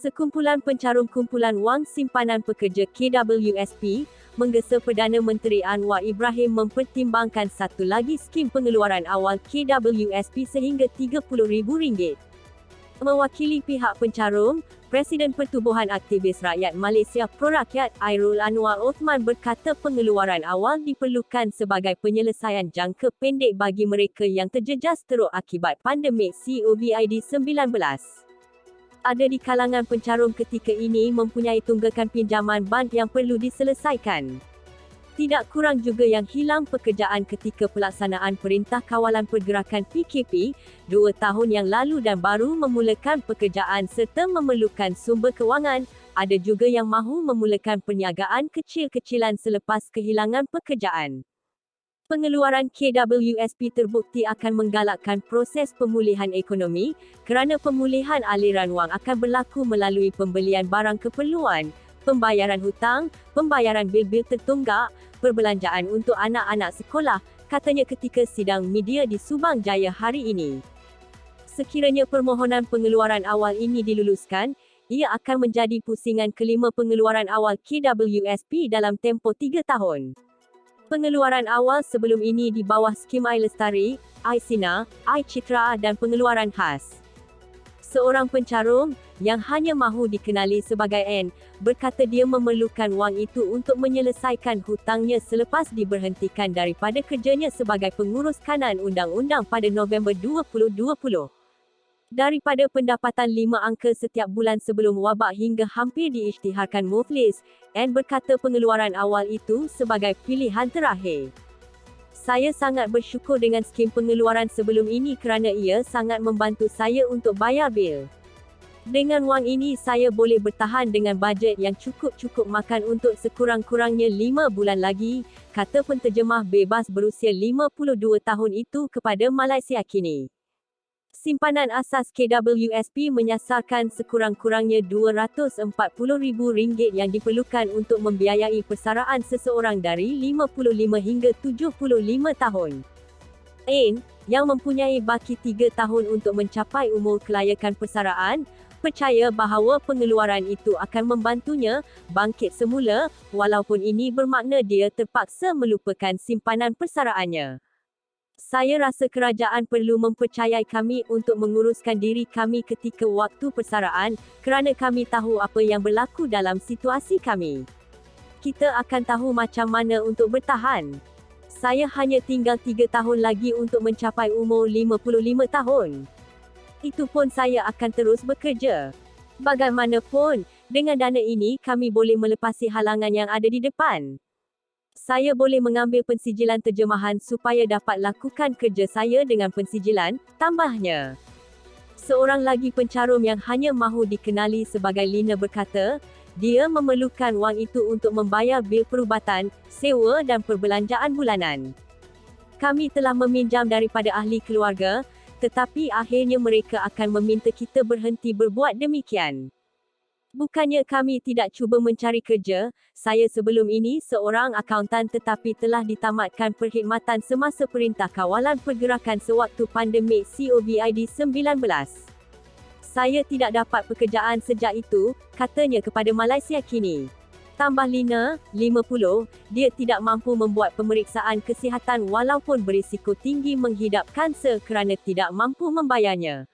Sekumpulan pencarum kumpulan wang simpanan pekerja KWSP menggesa Perdana Menteri Anwar Ibrahim mempertimbangkan satu lagi skim pengeluaran awal KWSP sehingga RM30,000. Mewakili pihak pencarum, Presiden Pertubuhan Aktivis Rakyat Malaysia Pro-Rakyat Airul Anwar Othman berkata pengeluaran awal diperlukan sebagai penyelesaian jangka pendek bagi mereka yang terjejas teruk akibat pandemik COVID-19. Ada di kalangan pencarum ketika ini mempunyai tunggakan pinjaman bank yang perlu diselesaikan. Tidak kurang juga yang hilang pekerjaan ketika pelaksanaan Perintah Kawalan Pergerakan PKP 2 tahun yang lalu dan baru memulakan pekerjaan serta memerlukan sumber kewangan. Ada juga yang mahu memulakan perniagaan kecil-kecilan selepas kehilangan pekerjaan. Pengeluaran KWSP terbukti akan menggalakkan proses pemulihan ekonomi, kerana pemulihan aliran wang akan berlaku melalui pembelian barang keperluan, pembayaran hutang, pembayaran bil-bil tertunggak, perbelanjaan untuk anak-anak sekolah, katanya ketika sidang media di Subang Jaya hari ini. Sekiranya permohonan pengeluaran awal ini diluluskan, ia akan menjadi pusingan kelima pengeluaran awal KWSP dalam tempoh 3 tahun. Pengeluaran awal sebelum ini di bawah skim iLestari, iSinar, iCitra dan pengeluaran khas. Seorang pencarum, yang hanya mahu dikenali sebagai N, berkata dia memerlukan wang itu untuk menyelesaikan hutangnya selepas diberhentikan daripada kerjanya sebagai pengurus kanan undang-undang pada November 2020. Daripada pendapatan 5 angka setiap bulan sebelum wabak hingga hampir diisytiharkan muflis, N berkata pengeluaran awal itu sebagai pilihan terakhir. Saya sangat bersyukur dengan skim pengeluaran sebelum ini kerana ia sangat membantu saya untuk bayar bil. Dengan wang ini saya boleh bertahan dengan bajet yang cukup makan untuk sekurang-kurangnya 5 bulan lagi, kata penterjemah bebas berusia 52 tahun itu kepada Malaysia Kini. Simpanan asas KWSP menyasarkan sekurang-kurangnya RM240,000 yang diperlukan untuk membiayai persaraan seseorang dari 55 hingga 75 tahun. N, yang mempunyai baki 3 tahun untuk mencapai umur kelayakan persaraan, percaya bahawa pengeluaran itu akan membantunya bangkit semula, walaupun ini bermakna dia terpaksa melupakan simpanan persaraannya. Saya rasa kerajaan perlu mempercayai kami untuk menguruskan diri kami ketika waktu persaraan, kerana kami tahu apa yang berlaku dalam situasi kami. Kita akan tahu macam mana untuk bertahan. Saya hanya tinggal 3 tahun lagi untuk mencapai umur 55 tahun. Itu pun saya akan terus bekerja. Bagaimanapun, dengan dana ini kami boleh melepasi halangan yang ada di depan. Saya boleh mengambil pensijilan terjemahan supaya dapat lakukan kerja saya dengan pensijilan, tambahnya. Seorang lagi pencarum yang hanya mahu dikenali sebagai Lina berkata, dia memerlukan wang itu untuk membayar bil perubatan, sewa dan perbelanjaan bulanan. Kami telah meminjam daripada ahli keluarga, tetapi akhirnya mereka akan meminta kita berhenti berbuat demikian. Bukannya kami tidak cuba mencari kerja, saya sebelum ini seorang akauntan tetapi telah ditamatkan perkhidmatan semasa Perintah Kawalan Pergerakan sewaktu pandemik COVID-19. Saya tidak dapat pekerjaan sejak itu, katanya kepada Malaysia Kini. Tambah Lina, 50, dia tidak mampu membuat pemeriksaan kesihatan walaupun berisiko tinggi menghidap kanser kerana tidak mampu membayarnya.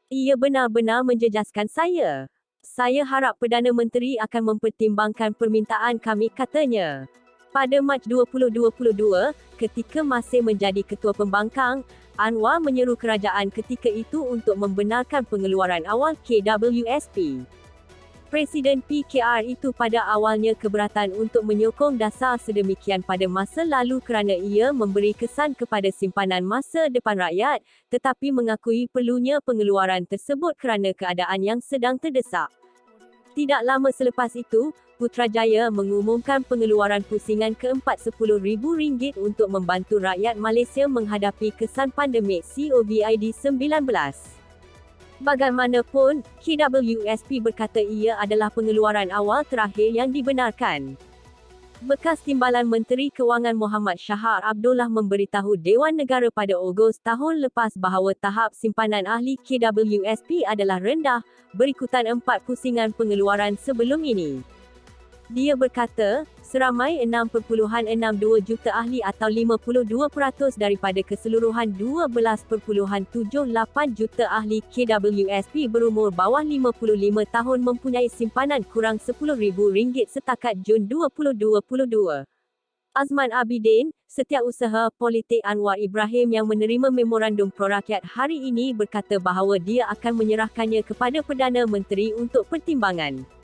Ia benar-benar menjejaskan saya. Saya harap Perdana Menteri akan mempertimbangkan permintaan kami, katanya. Pada Mac 2022, ketika masih menjadi Ketua Pembangkang, Anwar menyeru kerajaan ketika itu untuk membenarkan pengeluaran awal KWSP. Presiden PKR itu pada awalnya keberatan untuk menyokong dasar sedemikian pada masa lalu kerana ia memberi kesan kepada simpanan masa depan rakyat, tetapi mengakui perlunya pengeluaran tersebut kerana keadaan yang sedang terdesak. Tidak lama selepas itu, Putrajaya mengumumkan pengeluaran pusingan keempat RM10,000 untuk membantu rakyat Malaysia menghadapi kesan pandemik COVID-19. Bagaimanapun, KWSP berkata ia adalah pengeluaran awal terakhir yang dibenarkan. Bekas Timbalan Menteri Kewangan Muhammad Shahar Abdullah memberitahu Dewan Negara pada Ogos tahun lepas bahawa tahap simpanan ahli KWSP adalah rendah, berikutan 4 pusingan pengeluaran sebelum ini. Dia berkata, seramai 6.62 juta ahli atau 52% daripada keseluruhan 12.78 juta ahli KWSP berumur bawah 55 tahun mempunyai simpanan kurang RM10,000 setakat Jun 2022. Azman Abidin, Setiausaha Politik Anwar Ibrahim yang menerima memorandum prorakyat hari ini berkata bahawa dia akan menyerahkannya kepada Perdana Menteri untuk pertimbangan.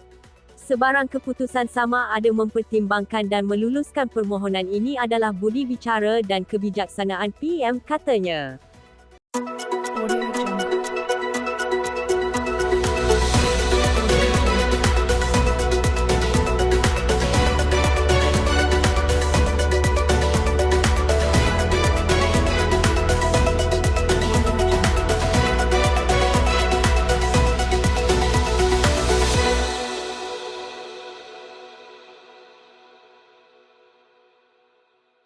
Sebarang keputusan sama ada mempertimbangkan dan meluluskan permohonan ini adalah budi bicara dan kebijaksanaan PM, katanya.